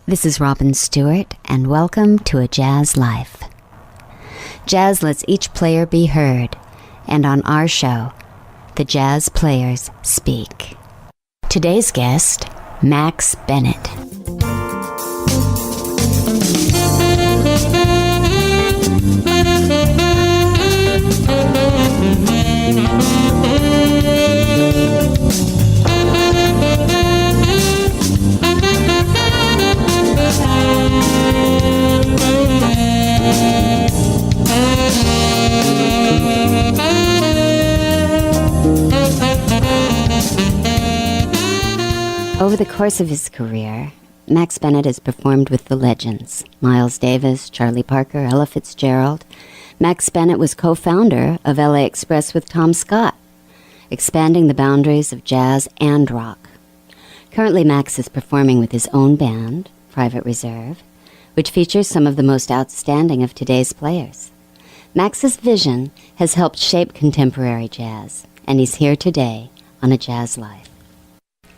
This is Robin Stewart, and welcome to A Jazz Life. Jazz lets each player be heard, and on our show, the jazz players speak. Today's guest, Max Bennett. Over the course of his career, Max Bennett has performed with the legends, Miles Davis, Charlie Parker, Ella Fitzgerald. Max Bennett was co-founder of LA Express with Tom Scott, expanding the boundaries of jazz and rock. Currently, Max is performing with his own band, Private Reserve, which features some of the most outstanding of today's players. Max's vision has helped shape contemporary jazz, and he's here today on A Jazz Life.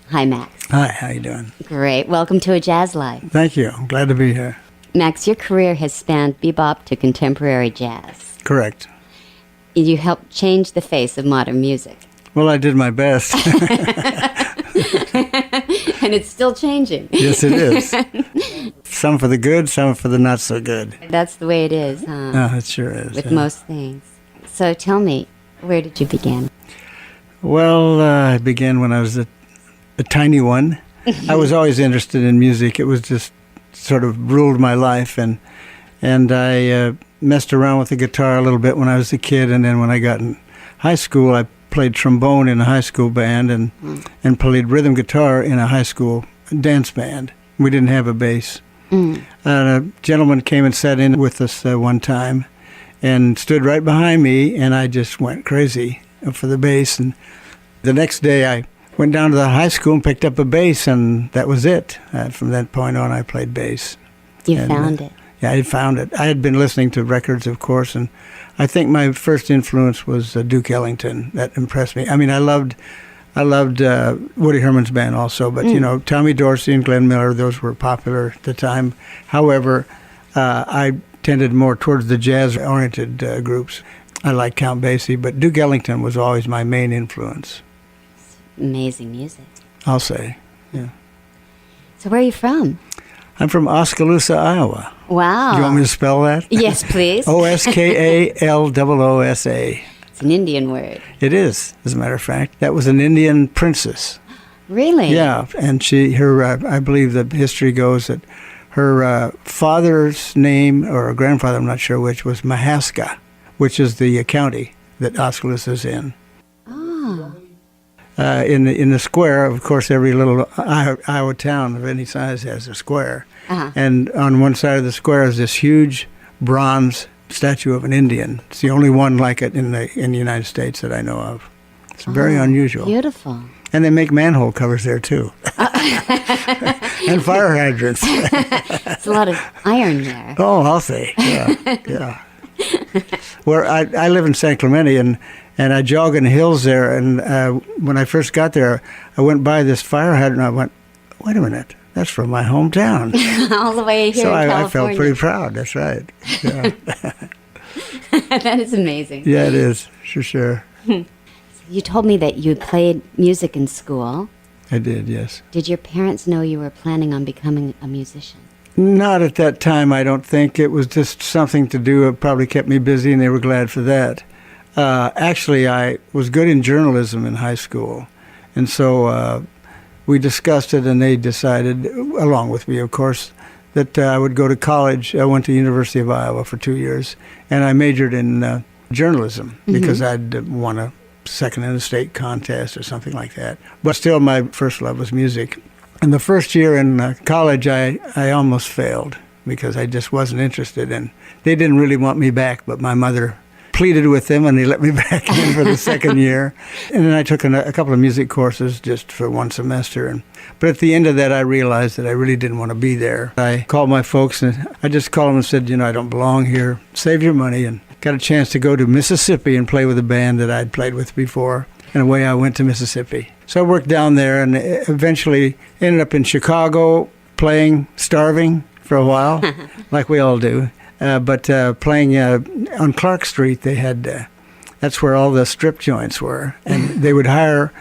Hi, Max. Hi, how you doing? Great. Welcome to A Jazz Life. Thank you. I'm glad to be here. Max, your career has spanned bebop to contemporary jazz. Correct. You helped change the face of modern music. Well, I did my best. And it's still changing. Yes, it is. Some for the good, some for the not so good. That's the way it is, huh? Oh, it sure is. With most things. So tell me, where did you begin? Well, I began when I was a tiny one. I was always interested in music. It was just sort of ruled my life, and I messed around with the guitar a little bit when I was a kid, and then when I got in high school, I played trombone in a high school band and played rhythm guitar in a high school dance band. We didn't have a bass. A gentleman came and sat in with us one time and stood right behind me, and I just went crazy for the bass. And the next day I went down to the high school and picked up a bass, and that was it. From that point on, I played bass. You found it. Yeah, I found it. I had been listening to records, of course, and I think my first influence was Duke Ellington. That impressed me. I mean, I loved Woody Herman's band also, but, you know, Tommy Dorsey and Glenn Miller, those were popular at the time. However, I tended more towards the jazz-oriented groups. I liked Count Basie, but Duke Ellington was always my main influence. Amazing music. I'll say, yeah. So where are you from? I'm from Oskaloosa, Iowa. Wow. Do you want me to spell that? Yes, please. Oskaloosa. It's an Indian word. It is, as a matter of fact. That was an Indian princess. Really? Yeah, and I believe the history goes that her father's name, or her grandfather, I'm not sure which, was Mahaska, which is the county that Oskaloosa is in. Oh. In the square, of course, every little Iowa town of any size has a square. Uh-huh. And on one side of the square is this huge bronze statue of an Indian. It's the only one like it in the United States that I know of. It's very unusual. Beautiful. And they make manhole covers there, too. And fire hydrants. It's a lot of iron there. Oh, I'll say. Yeah, yeah. Where I live in San Clemente, and I jog in the hills there, and when I first got there, I went by this fire hydrant, and I went, wait a minute, that's from my hometown. All the way here so in California. I felt pretty proud, that's right. Yeah. That is amazing. Yeah, it is, for sure. You told me that you played music in school. I did, yes. Did your parents know you were planning on becoming a musician? Not at that time, I don't think. It was just something to do. It probably kept me busy, and they were glad for that. Actually, I was good in journalism in high school, and so we discussed it, and they decided, along with me, of course, that I would go to college. I went to the University of Iowa for 2 years, and I majored in journalism because I'd won a second in a state contest or something like that. But still, my first love was music. In the first year in college, I almost failed because I just wasn't interested, and they didn't really want me back, but my mother pleaded with them, and they let me back in for the second year. And then I took a couple of music courses just for one semester. But at the end of that, I realized that I really didn't want to be there. I called my folks, and I just called them and said, I don't belong here. Save your money. And got a chance to go to Mississippi and play with a band that I'd played with before. And away I went to Mississippi. So I worked down there and eventually ended up in Chicago, playing, starving for a while, like we all do. But playing on Clark Street, they had that's where all the strip joints were, and they would hire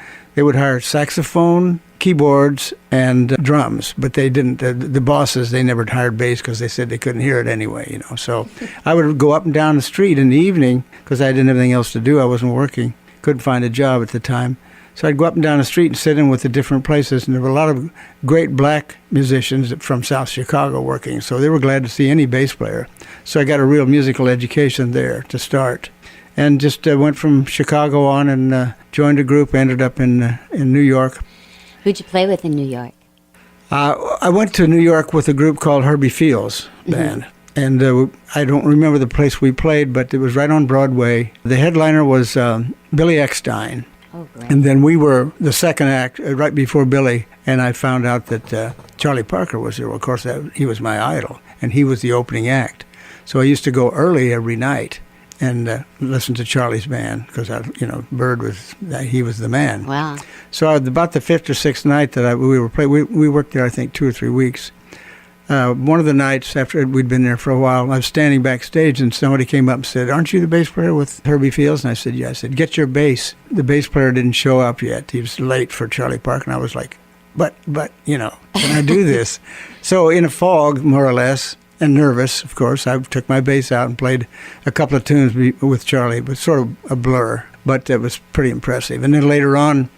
saxophone, keyboards, and drums. But they didn't. The bosses, they never hired bass because they said they couldn't hear it anyway. So I would go up and down the street in the evening because I didn't have anything else to do. I wasn't working, couldn't find a job at the time. So I'd go up and down the street and sit in with the different places, and there were a lot of great black musicians from South Chicago working, so they were glad to see any bass player. So I got a real musical education there to start, and just went from Chicago on and joined a group, ended up in New York. Who'd you play with in New York? I went to New York with a group called Herbie Fields Band, and I don't remember the place we played, but it was right on Broadway. The headliner was Billy Eckstein. Oh, great. And then we were the second act right before Billy, and I found out that Charlie Parker was there. Well, of course, he was my idol, and he was the opening act. So I used to go early every night and listen to Charlie's band because Bird was he was the man. Wow. So about the fifth or sixth night that we were playing, we worked there I think 2 or 3 weeks. One of the nights after we'd been there for a while, I was standing backstage and somebody came up and said, "Aren't you the bass player with Herbie Fields?" And I said, "Yeah." I said, "Get your bass." The bass player didn't show up yet. He was late for Charlie Parker. And I was like, but, can I do this? So in a fog, more or less, and nervous, of course, I took my bass out and played a couple of tunes with Charlie. It was sort of a blur, but it was pretty impressive. And then later on,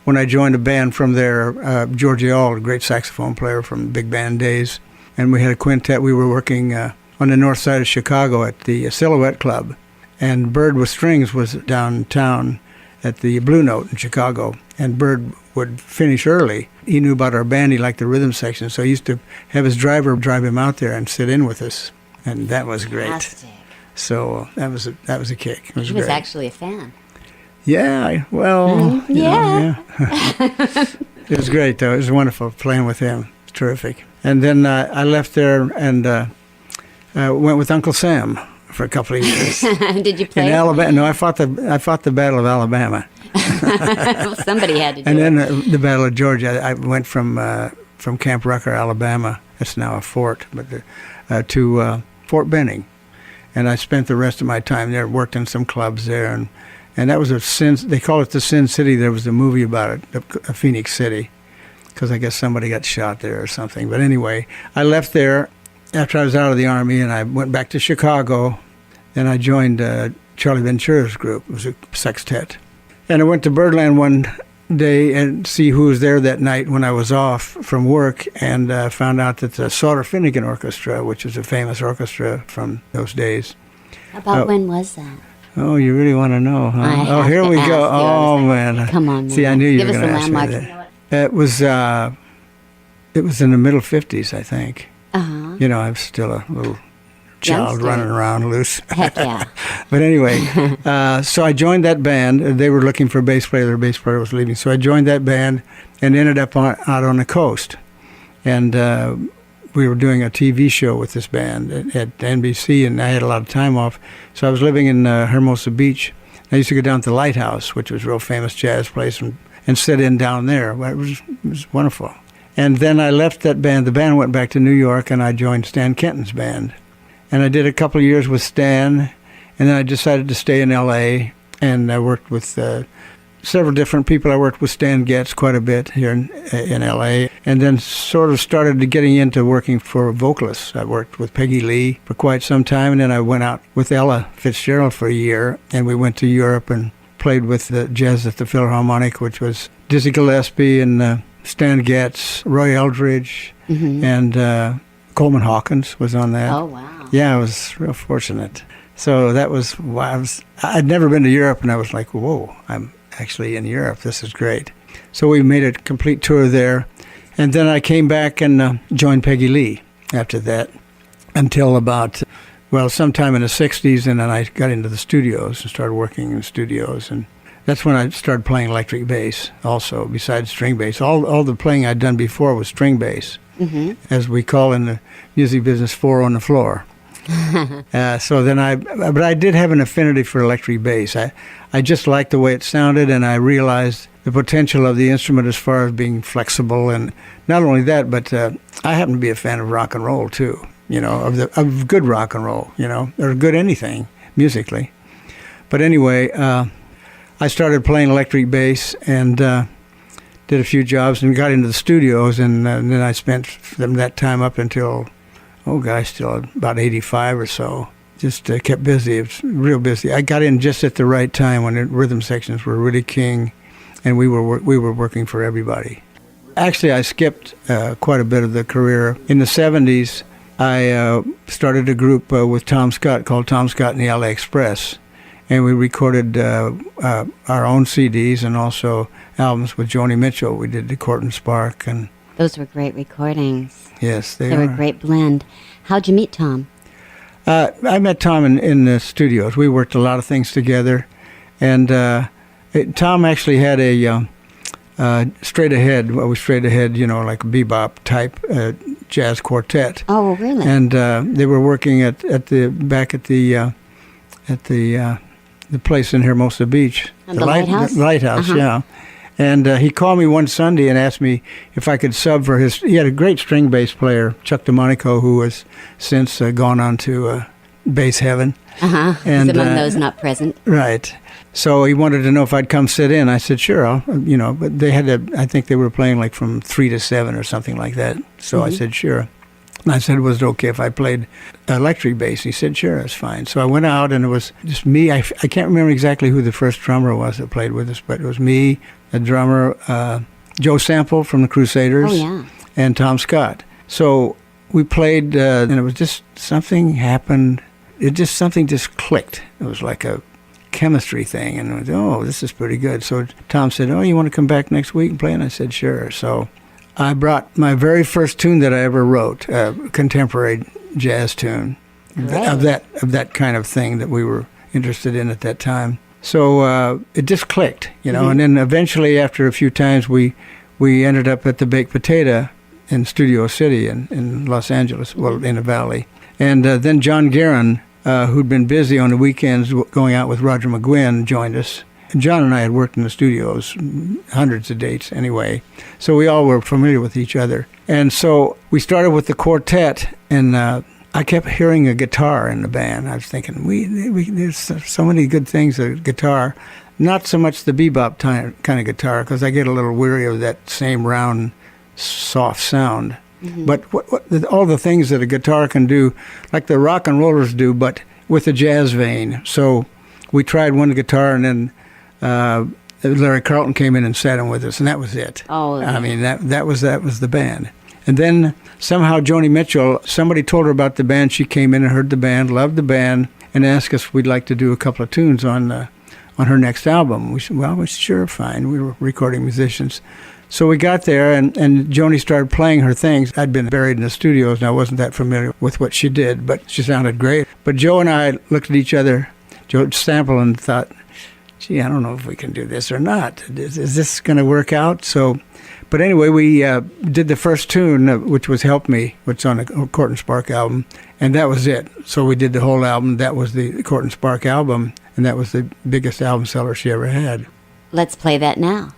when I joined a band from there, Georgie Auld, a great saxophone player from big band days, and we had a quintet. We were working on the north side of Chicago at the Silhouette Club. And Bird with Strings was downtown at the Blue Note in Chicago. And Bird would finish early. He knew about our band. He liked the rhythm section. So he used to have his driver drive him out there and sit in with us. And that was great. Fantastic. So that was a kick. It was He was great. actually a fan. Yeah, Yeah. It was great, though. It was wonderful playing with him. It's terrific. And then I left there and went with Uncle Sam for a couple of years. Did you play? In Alabama. No, I fought the Battle of Alabama. Well, somebody had to do And then it. the Battle of Georgia. I went from Camp Rucker, Alabama. That's now a fort, but to Fort Benning. And I spent the rest of my time there, worked in some clubs there, and that was they call it the Sin City. There was a movie about it, Phoenix City, because I guess somebody got shot there or something. But anyway, I left there after I was out of the Army, and I went back to Chicago. Then I joined Charlie Ventura's group. It was a sextet. And I went to Birdland one day and see who was there that night when I was off from work, and found out that the Sauter Finnegan Orchestra, which was a famous orchestra from those days. About when was that? Oh, you really want to know, huh? I Oh, have here to we ask go. you. I was Oh, like, man. come on, See, man. I knew you Give were us going to the ask me landmarks. that. It was in the middle 50s, I think. Uh-huh. I was still a little child Youngster. running around loose. Heck yeah. But anyway, so I joined that band. They were looking for a bass player. Their bass player was leaving. So I joined that band and ended up out on the coast. And we were doing a TV show with this band at NBC, and I had a lot of time off. So I was living in Hermosa Beach. I used to go down to the Lighthouse, which was a real famous jazz place, and sit in down there. It was wonderful. And then I left that band. The band went back to New York, and I joined Stan Kenton's band. And I did a couple of years with Stan, and then I decided to stay in L.A., and I worked with several different people. I worked with Stan Getz quite a bit here in L.A., and then sort of started getting into working for vocalists. I worked with Peggy Lee for quite some time, and then I went out with Ella Fitzgerald for a year, and we went to Europe and played with the Jazz at the Philharmonic, which was Dizzy Gillespie and Stan Getz, Roy Eldridge, and Coleman Hawkins was on that. Oh, wow. Yeah, I was real fortunate. So that was why I'd never been to Europe, and I was like, whoa, I'm actually in Europe. This is great. So we made a complete tour there. And then I came back and joined Peggy Lee after that until about, sometime in the 60s, and then I got into the studios and started working in studios. And that's when I started playing electric bass also, besides string bass. All the playing I'd done before was string bass, as we call in the music business, 4 on the floor. So then but I did have an affinity for electric bass. I just liked the way it sounded, and I realized the potential of the instrument as far as being flexible, and not only that, but I happen to be a fan of rock and roll too. Of good rock and roll, or good anything musically. But anyway, I started playing electric bass and did a few jobs and got into the studios, and then I spent from that time up until, till about 85 or so. Just kept busy. It was real busy. I got in just at the right time when the rhythm sections were really king, and we were working for everybody. Actually, I skipped quite a bit of the career. In the 70s, I started a group with Tom Scott called Tom Scott and the LA Express, and we recorded our own CDs and also albums with Joni Mitchell. We did the Court and Spark. And those were great recordings. Yes, they were a great blend. How'd you meet Tom? I met Tom in the studios. We worked a lot of things together, and Tom actually had a straight ahead, like a bebop type jazz quartet. Oh, really? And they were working at the place in Hermosa Beach, the lighthouse. The lighthouse, yeah. And he called me one Sunday and asked me if I could sub for his. He had a great string bass player, Chuck DeMonico, who has since gone on to bass heaven. And among those not present. Right. So he wanted to know if I'd come sit in. I said, sure, but they had I think they were playing like from 3 to 7 or something like that. So I said, sure. And I said, was it okay if I played electric bass? He said, sure, that's fine. So I went out, and it was just me. I can't remember exactly who the first drummer was that played with us, but it was me, a drummer, Joe Sample from the Crusaders, and Tom Scott. So we played, and it was just something happened. Something just clicked. It was like a chemistry thing, and this is pretty good. So Tom said, you want to come back next week and play? And I said, sure. So I brought my very first tune that I ever wrote, a contemporary jazz tune of that kind of thing that we were interested in at that time. So it just clicked, and then eventually after a few times we ended up at the Baked Potato in Studio City in Los Angeles, in the Valley. And then John Guerin, who'd been busy on the weekends going out with Roger McGuinn, joined us. And John and I had worked in the studios, hundreds of dates anyway, so we all were familiar with each other. And so we started with the quartet, and I kept hearing a guitar in the band. I was thinking, there's so many good things with guitar. Not so much the bebop kind of guitar, because I get a little weary of that same round, soft sound. But all the things that a guitar can do, like the rock and rollers do, but with a jazz vein. So we tried one guitar, and then Larry Carlton came in and sat in with us, and that was it. I mean, that was the band. And then somehow Joni Mitchell, somebody told her about the band. She came in and heard the band, loved the band, and asked us if we'd like to do a couple of tunes on her next album. We said, well, sure, fine. We were recording musicians. So we got there, and Joni started playing her things. I'd been buried in the studios, and I wasn't that familiar with what she did, but she sounded great. But Joe and I looked at each other, Joe Sample, and thought, gee, I don't know if we can do this or not. Is this going to work out? But anyway, we did the first tune, which was Help Me, which is on the Court and Spark album, and that was it. So we did the whole album. That was the Court and Spark album, and that was the biggest album seller she ever had. Let's play that now.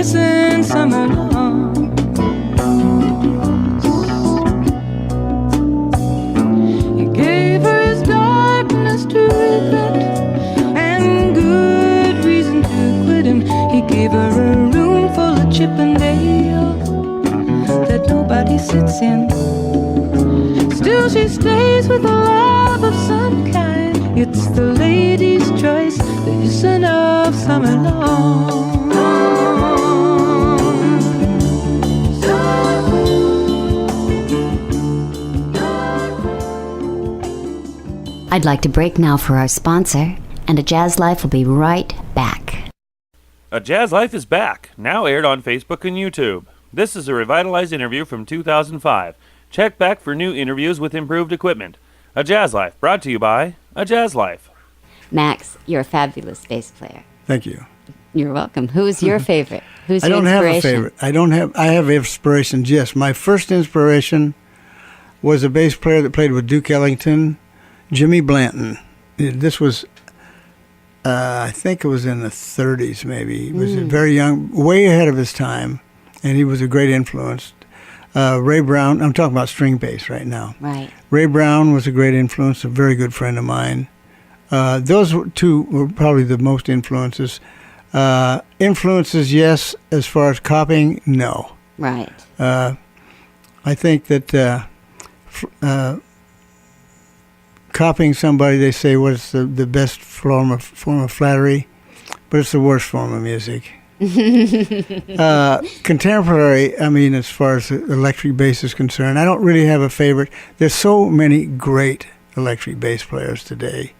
kissing summer long. He gave her his darkness to regret and good reason to quit him. He gave her a room full of Chippendale that nobody sits in. Still she stays with a love of some kind. It's the lady's choice, the kissing of summer long. I'd like to break now for our sponsor, and A Jazz Life will be right back. A Jazz Life is back, now aired on Facebook and YouTube. This is a revitalized interview from 2005. Check back for new interviews with improved equipment. A Jazz Life, brought to you by A Jazz Life. Max, you're a fabulous bass player. Thank you. You're welcome. Who's your favorite? Who's I your don't have a inspiration? favorite. I have inspirations, yes. My first inspiration was a bass player that played with Duke Ellington, Jimmy Blanton. This was, I think it was in the 30s maybe. He was very young, way ahead of his time, and he was a great influence. Ray Brown, I'm talking about string bass right now. Right. Ray Brown was a great influence, a very good friend of mine. Those two were probably the most influences. Influences, yes. As far as copying, no. Right. I think that copying somebody, they say, what's the best form of flattery, but it's the worst form of music. Contemporary, I mean, as far as electric bass is concerned, I don't really have a favorite. There's so many great electric bass players today.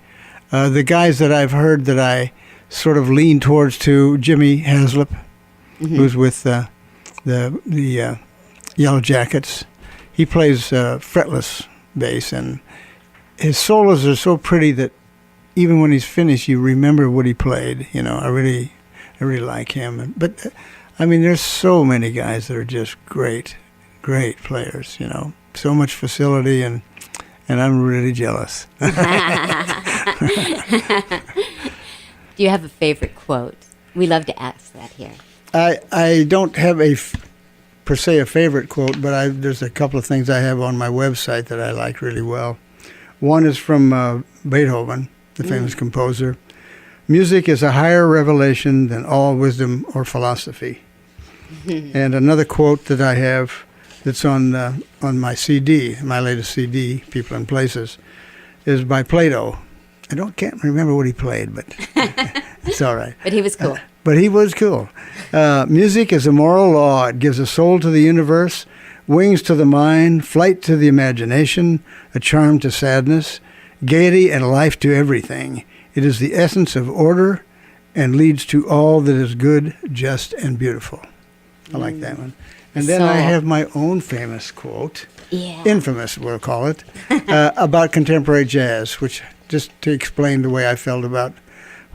The guys that I've heard that I sort of lean towards to, Jimmy Haslip, who's with the Yellow Jackets. He plays fretless bass, and his solos are so pretty that even when he's finished, you remember what he played. You know, I really like him. But I mean, there's so many guys that are just great players. You know, so much facility, and I'm really jealous. Do you have a favorite quote? We love to ask that here. I don't have per se a favorite quote, but there's a couple of things I have on my website that I like really well. One is from Beethoven, the famous composer. Music is a higher revelation than all wisdom or philosophy. And another quote that I have that's on my CD, my latest CD, People and Places, is by Plato. Can't remember what he played, but it's all right. But he was cool. But he was cool. Music is a moral law. It gives a soul to the universe, wings to the mind, flight to the imagination, a charm to sadness, gaiety and life to everything. It is the essence of order and leads to all that is good, just, and beautiful. I like that one. And then I have my own famous quote, infamous we'll call it, about contemporary jazz, which just to explain the way I felt about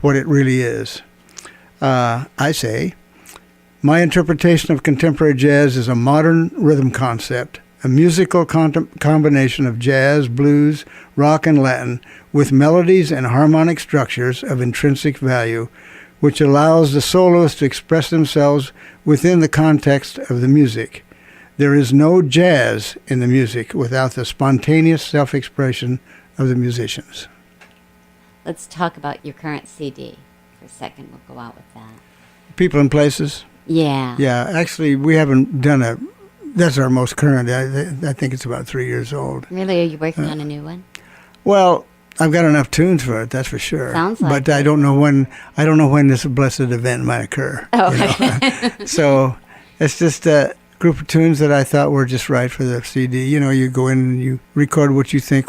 what it really is. I say, my interpretation of contemporary jazz is a modern rhythm concept, a musical combination of jazz, blues, rock, and Latin, with melodies and harmonic structures of intrinsic value, which allows the soloists to express themselves within the context of the music. There is no jazz in the music without the spontaneous self-expression of the musicians. Let's talk about your current CD for a second. We'll go out with that. People and Places? Yeah. Yeah, actually, we haven't done that's our most current. I think it's about 3 years old. Really? Are you working on a new one? Well, I've got enough tunes for it, that's for sure. Sounds like But I don't know when this blessed event might occur. Oh, okay. So it's just a group of tunes that I thought were just right for the CD. You know, you go in and you record what you think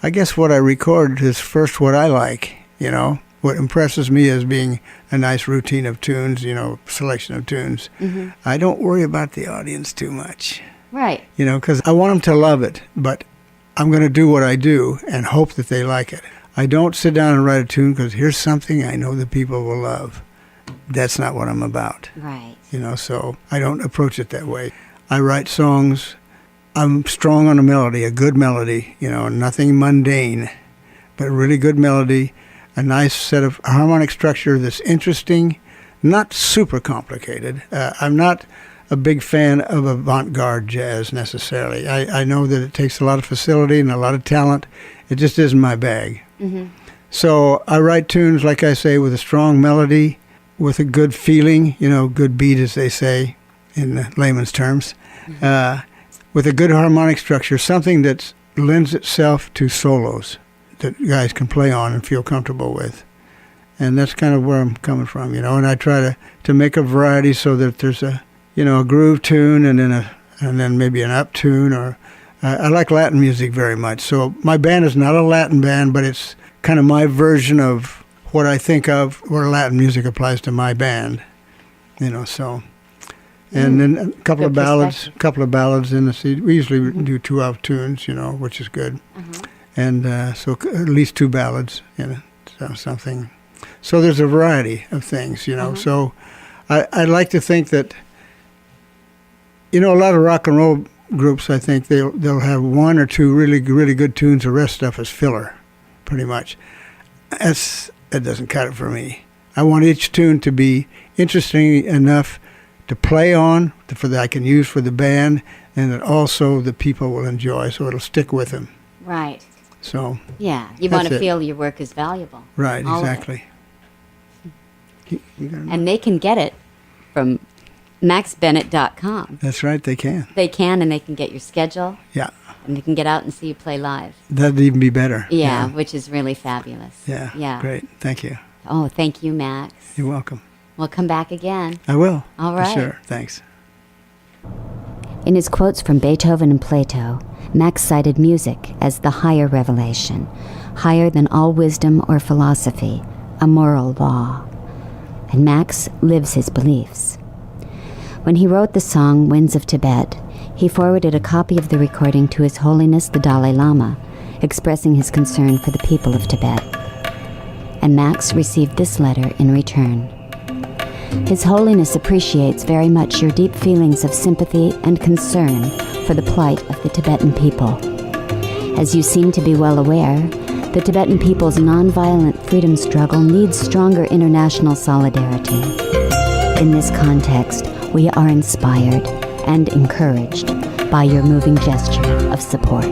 I guess what I record is first what I like, you know. What impresses me as being a nice routine of tunes, you know, selection of tunes. Mm-hmm. I don't worry about the audience too much. Right. You know, because I want them to love it, but I'm going to do what I do and hope that they like it. I don't sit down and write a tune because here's something I know the people will love. That's not what I'm about. Right. You know, so I don't approach it that way. I write songs. I'm strong on a melody, a good melody, you know, nothing mundane, but a really good melody, a nice set of harmonic structure that's interesting, not super complicated. I'm not a big fan of avant-garde jazz necessarily. I know that it takes a lot of facility and a lot of talent. It just isn't my bag. So I write tunes, like I say, with a strong melody, with a good feeling, good beat, as they say in the layman's terms, with a good harmonic structure, something that lends itself to solos that guys can play on and feel comfortable with. And that's kind of where I'm coming from, and I try to make a variety so that there's a groove tune and then maybe an up tune, or I like Latin music very much. So my band is not a Latin band, but it's kind of my version of what I think of where Latin music applies to my band, so. And then a couple of ballads in the CD. We usually do 2-hour tunes, which is good. And so at least 2 ballads, so something. So there's a variety of things, So I like to think that, a lot of rock and roll groups, I think they'll have 1 or 2 really good tunes. The rest stuff is filler, pretty much. That doesn't cut it for me. I want each tune to be interesting enough to play on, that I can use for the band, and that also the people will enjoy, so it'll stick with them. Right. So. Yeah, you want to feel your work is valuable. Right, exactly. And they can get it from maxbennett.com. That's right, they can. They can, and they can get your schedule. Yeah. And they can get out and see you play live. That'd even be better. Yeah, which is really fabulous. Yeah. Yeah. Great. Thank you. Oh, thank you, Max. You're welcome. We'll come back again. I will. All right. For sure. Thanks. In his quotes from Beethoven and Plato, Max cited music as the higher revelation, higher than all wisdom or philosophy, a moral law. And Max lives his beliefs. When he wrote the song Winds of Tibet, he forwarded a copy of the recording to His Holiness the Dalai Lama, expressing his concern for the people of Tibet. And Max received this letter in return. His Holiness appreciates very much your deep feelings of sympathy and concern for the plight of the Tibetan people. As you seem to be well aware, the Tibetan people's nonviolent freedom struggle needs stronger international solidarity. In this context, we are inspired and encouraged by your moving gesture of support.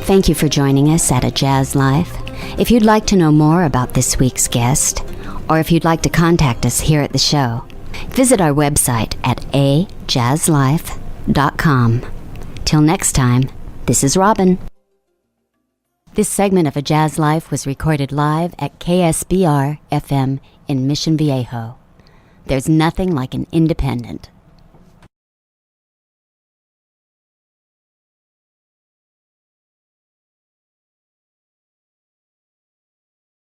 Thank you for joining us at A Jazz Life. If you'd like to know more about this week's guest, or if you'd like to contact us here at the show, visit our website at ajazzlife.com. Till next time, this is Robin. This segment of A Jazz Life was recorded live at KSBR FM in Mission Viejo. There's nothing like an independent.